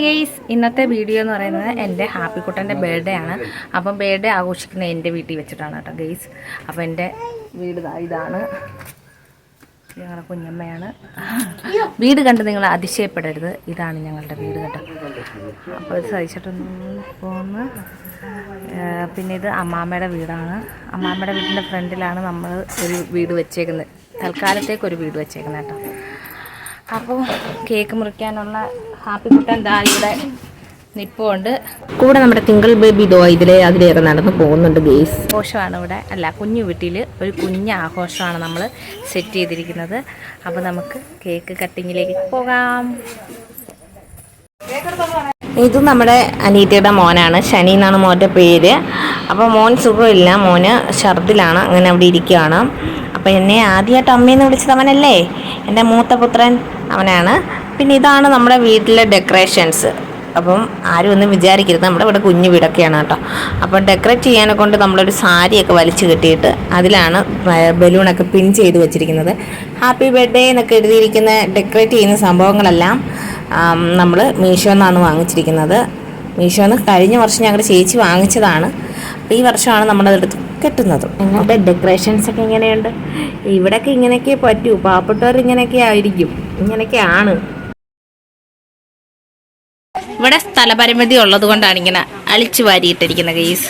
Guys, ഇന്നത്തെ video എന്ന് പറയുന്നത് എൻ്റെ ഹാപ്പിക്കുട്ടൻ്റെ ബർത്ത്ഡേ ആണ്. അപ്പം ബർത്ത്ഡേ ആഘോഷിക്കുന്നത് എൻ്റെ വീട്ടിൽ വെച്ചിട്ടാണ് കേട്ടോ ഗൈസ്. അപ്പോൾ എൻ്റെ വീട് ഇതാണ്, ഞങ്ങളുടെ കുഞ്ഞമ്മയാണ്. വീട് കണ്ട് നിങ്ങൾ അതിശയപ്പെടരുത്, ഇതാണ് ഞങ്ങളുടെ വീട് കേട്ടോ. അപ്പോൾ ഇത് സഹിച്ചിട്ടൊന്നും പോകുന്ന പിന്നെ ഇത് അമ്മാമ്മയുടെ വീടാണ്. അമ്മാമ്മയുടെ വീടിൻ്റെ ഫ്രണ്ടിലാണ് നമ്മൾ ഒരു വീട് വെച്ചേക്കുന്നത്, തൽക്കാലത്തേക്കൊരു വീട് വെച്ചേക്കുന്നത് കേട്ടോ. അപ്പോൾ കേക്ക് മുറിക്കാനുള്ള ഹാപ്പിക്കുട്ടൻ ദാ ഇവിടെ നിൽപ്പുണ്ട്. കൂടെ നമ്മുടെ തിങ്കൾ ബേബി അതിലേക്ക് നടന്ന് പോകുന്നുണ്ട് ഗെയ്സ്. ആഘോഷമാണ് ഇവിടെ, അല്ല കുഞ്ഞു വീട്ടിൽ ഒരു കുഞ്ഞ് ആഘോഷമാണ് നമ്മൾ സെറ്റ് ചെയ്തിരിക്കുന്നത്. അപ്പോൾ നമുക്ക് കേക്ക് കട്ടിങ്ങിലേക്ക് പോകാം. ഇത് നമ്മുടെ അനീറ്റയുടെ മോനാണ്, ശനി എന്നാണ് മോൻ്റെ പേര്. അപ്പോൾ മോൻ സുഖമില്ല, മോന് ഛർദിലാണ്, അങ്ങനെ അവിടെ ഇരിക്കുകയാണ്. അപ്പോൾ എന്നെ ആദ്യമായിട്ട് അമ്മയെന്ന് വിളിച്ചത് അവനല്ലേ, എൻ്റെ മൂത്ത പുത്രൻ അവനാണ്. പിന്നെ ഇതാണ് നമ്മുടെ വീട്ടിലെ ഡെക്കറേഷൻസ്. അപ്പം ആരും ഒന്നും വിചാരിക്കരുത്, നമ്മുടെ ഇവിടെ കുഞ്ഞു വീടൊക്കെയാണ് കേട്ടോ. അപ്പോൾ ഡെക്കറേറ്റ് ചെയ്യാനെ കൊണ്ട് നമ്മളൊരു സാരിയൊക്കെ വലിച്ചു കെട്ടിയിട്ട് അതിലാണ് ബലൂണൊക്കെ പിൻ ചെയ്ത് വെച്ചിരിക്കുന്നത്. ഹാപ്പി ബർത്ത്ഡേ എന്നൊക്കെ എഴുതിയിരിക്കുന്ന ഡെക്കറേറ്റ് ചെയ്യുന്ന സംഭവങ്ങളെല്ലാം നമ്മൾ മീഷോന്നാണ് വാങ്ങിച്ചിരിക്കുന്നത്. മീഷോന്ന് കഴിഞ്ഞ വർഷം ഞങ്ങളുടെ ചേച്ചി വാങ്ങിച്ചതാണ്. അപ്പോൾ ഈ വർഷമാണ് നമ്മളതെടുത്ത് കെട്ടുന്നത്. ഞങ്ങളുടെ ഡെക്കറേഷൻസൊക്കെ ഇങ്ങനെയുണ്ട്. ഇവിടെയൊക്കെ ഇങ്ങനെയൊക്കെ പറ്റൂ, പാവപ്പെട്ടവർ ഇങ്ങനെയൊക്കെ ആയിരിക്കും, ഇങ്ങനെയൊക്കെയാണ്. ഇവിടെ സ്ഥലപരിമിതി ഉള്ളത് കൊണ്ടാണ് ഇങ്ങനെ അളിച്ചു വാരിയിട്ടിരിക്കുന്ന കേസ്.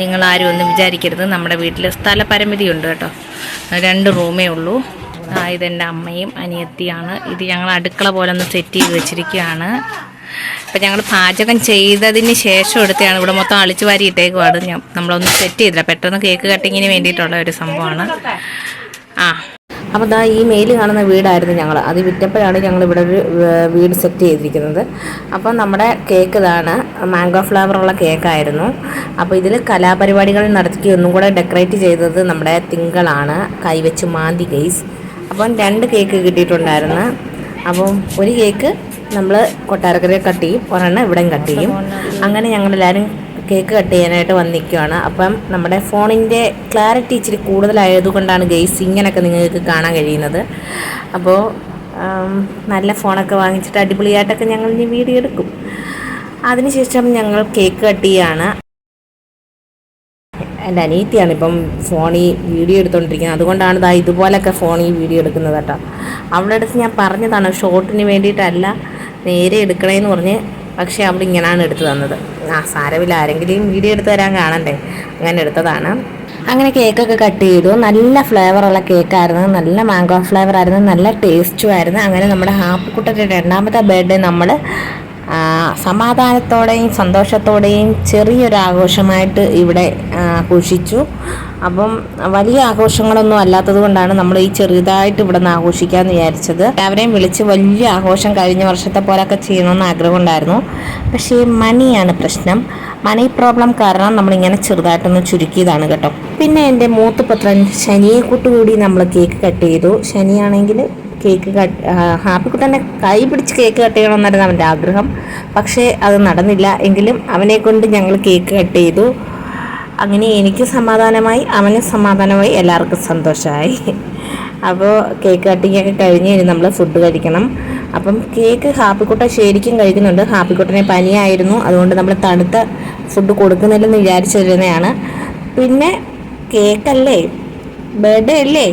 നിങ്ങളാരും ഒന്നും വിചാരിക്കരുത്, നമ്മുടെ വീട്ടിൽ സ്ഥലപരിമിതി ഉണ്ട് കേട്ടോ. 2 റൂമേ ഉള്ളൂ. ഇതെൻ്റെ അമ്മയും അനിയത്തിയാണ്. ഇത് ഞങ്ങൾ അടുക്കള പോലെ ഒന്ന് സെറ്റ് ചെയ്ത് വെച്ചിരിക്കുകയാണ്. അപ്പം ഞങ്ങൾ പാചകം ചെയ്തതിന് ശേഷം എടുത്തതാണ്. ഇവിടെ മൊത്തം അളിച്ചു വാരി ഇട്ടേക്കുവാണ്. നമ്മളൊന്നും സെറ്റ് ചെയ്തില്ല, പെട്ടെന്ന് കേക്ക് കട്ടിങ്ങിന് വേണ്ടിയിട്ടുള്ള ഒരു സംഭവമാണ്. അപ്പോൾ ദാ ഈ മെയിൽ കാണുന്ന വീടായിരുന്നു ഞങ്ങൾ, അത് വിറ്റപ്പോഴാണ് ഞങ്ങളിവിടെ ഒരു വീട് സെറ്റ് ചെയ്തിരിക്കുന്നത്. അപ്പം നമ്മുടെ കേക്ക് ഇതാണ്, മാംഗോ ഫ്ലേവറുള്ള കേക്കായിരുന്നു. അപ്പോൾ ഇതിൽ കലാപരിപാടികൾ നടത്തി ഒന്നും കൂടെ ഡെക്കറേറ്റ് ചെയ്തത് നമ്മുടെ തിങ്കളാണ്, കൈവച്ച് മാന്തി ഗെയ്സ്. അപ്പം 2 കേക്ക് കിട്ടിയിട്ടുണ്ടായിരുന്നു. അപ്പം ഒരു കേക്ക് നമ്മൾ കൊട്ടാരക്കരയിൽ കട്ട് ചെയ്യും, ഒരെണ്ണം ഇവിടെയും കട്ട് ചെയ്യും. അങ്ങനെ ഞങ്ങളെല്ലാവരും കേക്ക് കട്ട് ചെയ്യാനായിട്ട് വന്നിരിക്കുകയാണ്. അപ്പം നമ്മുടെ ഫോണിൻ്റെ ക്ലാരിറ്റി ഇച്ചിരി കൂടുതലായതുകൊണ്ടാണ് ഗെയ്സ് ഇങ്ങനെയൊക്കെ നിങ്ങൾക്ക് കാണാൻ കഴിയുന്നത്. അപ്പോൾ നല്ല ഫോണൊക്കെ വാങ്ങിച്ചിട്ട് അടിപൊളിയായിട്ടൊക്കെ ഞങ്ങൾ ഇനി വീഡിയോ എടുക്കും. അതിനുശേഷം ഞങ്ങൾ കേക്ക് കട്ട് ചെയ്യുകയാണ്. എൻ്റെ അനിയത്തിയാണ് ഇപ്പം ഫോണിൽ വീഡിയോ എടുത്തുകൊണ്ടിരിക്കുന്നത്, അതുകൊണ്ടാണ് ഇതുപോലൊക്കെ ഫോണിൽ വീഡിയോ എടുക്കുന്നത് കേട്ടോ. അവളുടെ അടുത്ത് ഞാൻ പറഞ്ഞതാണ് ഷോർട്ടിന് വേണ്ടിയിട്ടല്ല, നേരെ എടുക്കണേന്ന് പറഞ്ഞ്, പക്ഷേ അവിടെ ഇങ്ങനെയാണ് എടുത്തു തന്നത്. സാരമില്ല, ആരെങ്കിലും വീഡിയോ എടുത്ത് തരാൻ കാണണ്ടേ, അങ്ങനെ എടുത്തതാണ്. അങ്ങനെ കേക്കൊക്കെ കട്ട് ചെയ്തു. നല്ല ഫ്ലേവറുള്ള കേക്കായിരുന്നു, നല്ല മാംഗോ ഫ്ലേവർ ആയിരുന്നു, നല്ല ടേസ്റ്റും ആയിരുന്നു. അങ്ങനെ നമ്മുടെ ഹാപ്പിക്കുട്ടൻ്റെ 2ാമത്തെ ബർത്ത്ഡേ നമ്മൾ സമാധാനത്തോടെയും സന്തോഷത്തോടെയും ചെറിയൊരു ആഘോഷമായിട്ട് ഇവിടെ ആഘോഷിച്ചു. അപ്പം വലിയ ആഘോഷങ്ങളൊന്നും അല്ലാത്തത് കൊണ്ടാണ് നമ്മൾ ഈ ചെറുതായിട്ട് ഇവിടെ നിന്ന് ആഘോഷിക്കാമെന്ന് വിചാരിച്ചത്. എല്ലാവരെയും വിളിച്ച് വലിയ ആഘോഷം കഴിഞ്ഞ വർഷത്തെ പോലൊക്കെ ചെയ്യണമെന്ന് ആഗ്രഹമുണ്ടായിരുന്നു. പക്ഷേ മണിയാണ് പ്രശ്നം. മണി പ്രോബ്ലം കാരണം നമ്മളിങ്ങനെ ചെറുതായിട്ടൊന്ന് ചുരുക്കിയതാണ് കേട്ടോ. പിന്നെ എൻ്റെ മൂത്ത പുത്രൻ ശനിയെ കൂട്ടുകൂടി നമ്മൾ കേക്ക് കട്ട് ചെയ്തു. ശനിയാണെങ്കിൽ കേക്ക് ഹാപ്പിക്കുട്ടനെ കൈ പിടിച്ച് കേക്ക് കട്ട് ചെയ്യണമെന്നായിരുന്നു അവൻ്റെ ആഗ്രഹം. പക്ഷേ അത് നടന്നില്ല. എങ്കിലും അവനെ കൊണ്ട് ഞങ്ങൾ കേക്ക് കട്ട് ചെയ്തു. അങ്ങനെ എനിക്ക് സമാധാനമായി, അവന് സമാധാനമായി, എല്ലാവർക്കും സന്തോഷമായി. അപ്പോൾ കേക്ക് കട്ടിങ്ങൊക്കെ കഴിഞ്ഞ് ഇനി നമ്മൾ ഫുഡ് കഴിക്കണം. അപ്പം കേക്ക് ഹാപ്പിക്കുട്ടൻ ശരിക്കും കഴിക്കുന്നുണ്ട്. ഹാപ്പിക്കുട്ടനെ പനിയായിരുന്നു, അതുകൊണ്ട് നമ്മൾ തണുത്ത ഫുഡ് കൊടുക്കുന്നില്ലെന്ന് വിചാരിച്ചിരുന്നതാണ്. പിന്നെ കേക്കല്ലേ, ബർത്ത്ഡേ അല്ലേ,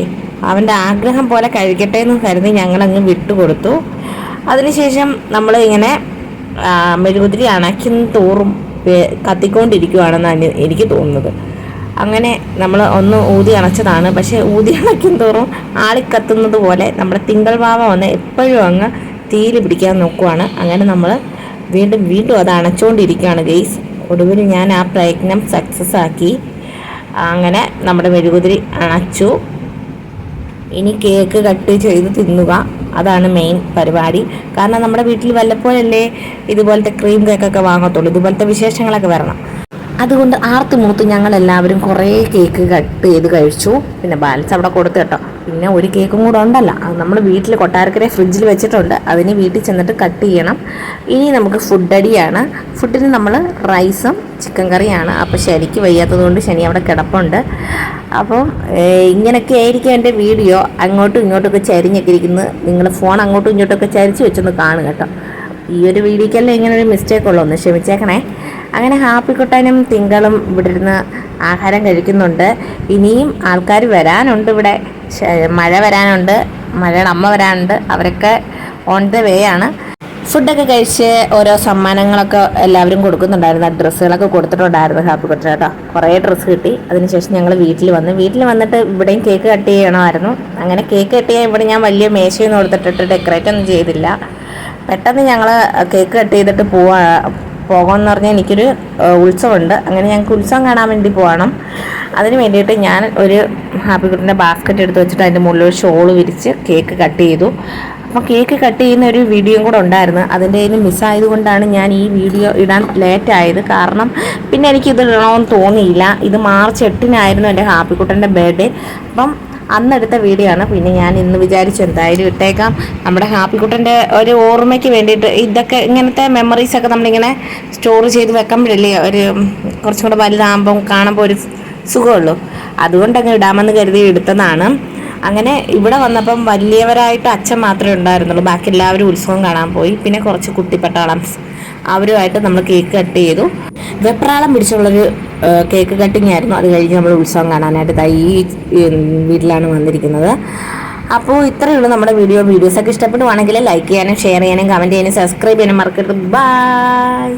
അവൻ്റെ ആഗ്രഹം പോലെ കഴിക്കട്ടെ എന്ന് കരുതി ഞങ്ങളങ്ങ് വിട്ടുകൊടുത്തു. അതിനുശേഷം നമ്മൾ ഇങ്ങനെ മെഴുകുതിരി അണയ്ക്കും തോറും കത്തിക്കൊണ്ടിരിക്കുകയാണെന്നാണ് എനിക്ക് തോന്നുന്നത്. അങ്ങനെ നമ്മൾ ഒന്ന് ഊതി അണച്ചതാണ്, പക്ഷേ ഊതി അണയ്ക്കും തോറും ആളിക്കത്തുന്നത് പോലെ നമ്മുടെ തിങ്കൾ വാവ വന്ന് എപ്പോഴും അങ്ങ് തീയിൽ പിടിക്കാൻ നോക്കുവാണ്. അങ്ങനെ നമ്മൾ വീണ്ടും അത് അണച്ചുകൊണ്ടിരിക്കുകയാണ് ഗെയ്സ്. ഒടുവിൽ ഞാൻ ആ പ്രയത്നം സക്സസ് ആക്കി. അങ്ങനെ നമ്മുടെ മെഴുകുതിരി അണച്ചു. ഇനി കേക്ക് കട്ട് ചെയ്ത് തിന്നുക, അതാണ് മെയിൻ പരിപാടി. കാരണം നമ്മുടെ വീട്ടിൽ വല്ലപ്പോഴല്ലേ ഇതുപോലത്തെ ക്രീം കേക്കൊക്കെ വാങ്ങത്തുള്ളൂ, ഇതുപോലത്തെ വിശേഷങ്ങളൊക്കെ വരണം. അതുകൊണ്ട് ആർത്തുമൂത്ത് ഞങ്ങളെല്ലാവരും കുറേ കേക്ക് കട്ട് ചെയ്ത് കഴിച്ചു. പിന്നെ ബാലൻസ് അവിടെ കൊടുത്തു കേട്ടോ. പിന്നെ ഒരു കേക്കും കൂടെ ഉണ്ടല്ലോ, അത് നമ്മൾ വീട്ടിൽ കൊട്ടാരക്കര ഫ്രിഡ്ജിൽ വെച്ചിട്ടുണ്ട്, അതിന് വീട്ടിൽ ചെന്നിട്ട് കട്ട് ചെയ്യണം. ഇനി നമുക്ക് ഫുഡ് അടിയാണ്. ഫുഡിന് നമ്മൾ റൈസും ചിക്കൻ കറിയാണ്. അപ്പോൾ ശനിക്ക് വയ്യാത്തത് കൊണ്ട് ശനി അവിടെ കിടപ്പുണ്ട്. അപ്പോൾ ഇങ്ങനെയൊക്കെ ആയിരിക്കും എൻ്റെ വീഡിയോ. അങ്ങോട്ടും ഇങ്ങോട്ടൊക്കെ ചരിഞ്ഞൊക്കെ ഇരിക്കുന്നത്, നിങ്ങൾ ഫോൺ അങ്ങോട്ടും ഇങ്ങോട്ടൊക്കെ ചരിച്ച് വെച്ചൊന്ന് കാണുക കേട്ടോ. ഈ ഒരു വീഡിയോക്കല്ലേ ഇങ്ങനെ ഒരു മിസ്റ്റേക്ക് ഉള്ളൂ, ഒന്ന് ക്ഷമിച്ചേക്കണേ. അങ്ങനെ ഹാപ്പിക്കുട്ടനും തിങ്കളും ഇവിടെ ഇരുന്ന് ആഹാരം കഴിക്കുന്നുണ്ട്. ഇനിയും ആൾക്കാർ വരാനുണ്ട്, ഇവിടെ മഴ വരാനുണ്ട്, മഴയുടെ അമ്മ വരാനുണ്ട്. അവരൊക്കെ ഓൺ ദ വേ ആണ്. ഫുഡൊക്കെ കഴിച്ച് ഓരോ സമ്മാനങ്ങളൊക്കെ എല്ലാവരും കൊടുക്കുന്നുണ്ടായിരുന്നു. ഡ്രസ്സുകളൊക്കെ കൊടുത്തിട്ടുണ്ടായിരുന്നു ഹാപ്പിക്കുട്ടൻ കേട്ടോ. കുറേ ഡ്രസ്സ് കിട്ടി. അതിനുശേഷം ഞങ്ങൾ വീട്ടിൽ വന്നിട്ട് ഇവിടെയും കേക്ക് കട്ട് ചെയ്യണമായിരുന്നു. അങ്ങനെ കേക്ക് കട്ട് ചെയ്യാൻ ഇവിടെ ഞാൻ വലിയ മേശയൊന്നും കൊടുത്തിട്ടിട്ട് ഡെക്കറേറ്റ് ഒന്നും ചെയ്തില്ല. പെട്ടെന്ന് ഞങ്ങൾ കേക്ക് കട്ട് ചെയ്തിട്ട് പോകാമെന്ന് പറഞ്ഞാൽ എനിക്കൊരു ഉത്സവമുണ്ട്. അങ്ങനെ ഞങ്ങൾക്ക് ഉത്സവം കാണാൻ വേണ്ടി പോകണം. അതിന് വേണ്ടിയിട്ട് ഞാൻ ഒരു ഹാപ്പിക്കുട്ടൻ്റെ ബാസ്ക്കറ്റ് എടുത്ത് വെച്ചിട്ട് അതിൻ്റെ മുകളിൽ ഒരു ഷോൾ വിരിച്ച് കേക്ക് കട്ട് ചെയ്തു. അപ്പോൾ കേക്ക് കട്ട് ചെയ്യുന്ന ഒരു വീഡിയോയും കൂടെ ഉണ്ടായിരുന്നു. അതിൻ്റെ കയ്യിൽ മിസ്സായതുകൊണ്ടാണ് ഞാൻ ഈ വീഡിയോ ഇടാൻ ലേറ്റായത്. കാരണം പിന്നെ എനിക്കിത് ഇടണമെന്ന് തോന്നിയില്ല. ഇത് മാർച്ച് 8-നായിരുന്നു എൻ്റെ ഹാപ്പിക്കുട്ടൻ്റെ ബർത്ത്ഡേ. അപ്പം അന്നെടുത്ത വീഡിയോ ആണ്. പിന്നെ ഞാൻ ഇന്ന് വിചാരിച്ചു എന്തായാലും ഇട്ടേക്കാം, നമ്മുടെ ഹാപ്പിക്കുട്ടൻ്റെ ഒരു ഓർമ്മയ്ക്ക് വേണ്ടിയിട്ട്. ഇതൊക്കെ ഇങ്ങനത്തെ മെമ്മറീസൊക്കെ നമ്മളിങ്ങനെ സ്റ്റോർ ചെയ്ത് വെക്കുമ്പോഴല്ലേ ഒരു കുറച്ചും കൂടെ വലുതാകുമ്പം കാണുമ്പോൾ ഒരു സുഖമുള്ളൂ. അതുകൊണ്ടങ്ങ് ഇടാമെന്ന് കരുതി എടുത്തതാണ്. അങ്ങനെ ഇവിടെ വന്നപ്പം വലിയവരായിട്ട് അച്ഛൻ മാത്രമേ ഉണ്ടായിരുന്നുള്ളൂ, ബാക്കി എല്ലാവരും ഉത്സവം കാണാൻ പോയി. പിന്നെ കുറച്ച് കുട്ടിപ്പട്ടാളം അവരുമായിട്ട് നമ്മൾ കേക്ക് കട്ട് ചെയ്തു. വെപ്രാളം പിടിച്ചുള്ളൊരു കേക്ക് കട്ടിങ് ആയിരുന്നു. അത് കഴിഞ്ഞ് നമ്മൾ ഉത്സവം കാണാനായിട്ട് ഈ വീട്ടിലാണ് വന്നിരിക്കുന്നത്. അപ്പോൾ ഇത്രയേ ഉള്ളൂ നമ്മുടെ വീഡിയോസൊക്കെ ഇഷ്ടപ്പെടുവാണെങ്കിൽ ലൈക്ക് ചെയ്യാനും ഷെയർ ചെയ്യാനും കമൻറ്റ് ചെയ്യാനും സബ്സ്ക്രൈബ് ചെയ്യാനും മറക്കരുത്. ബൈ.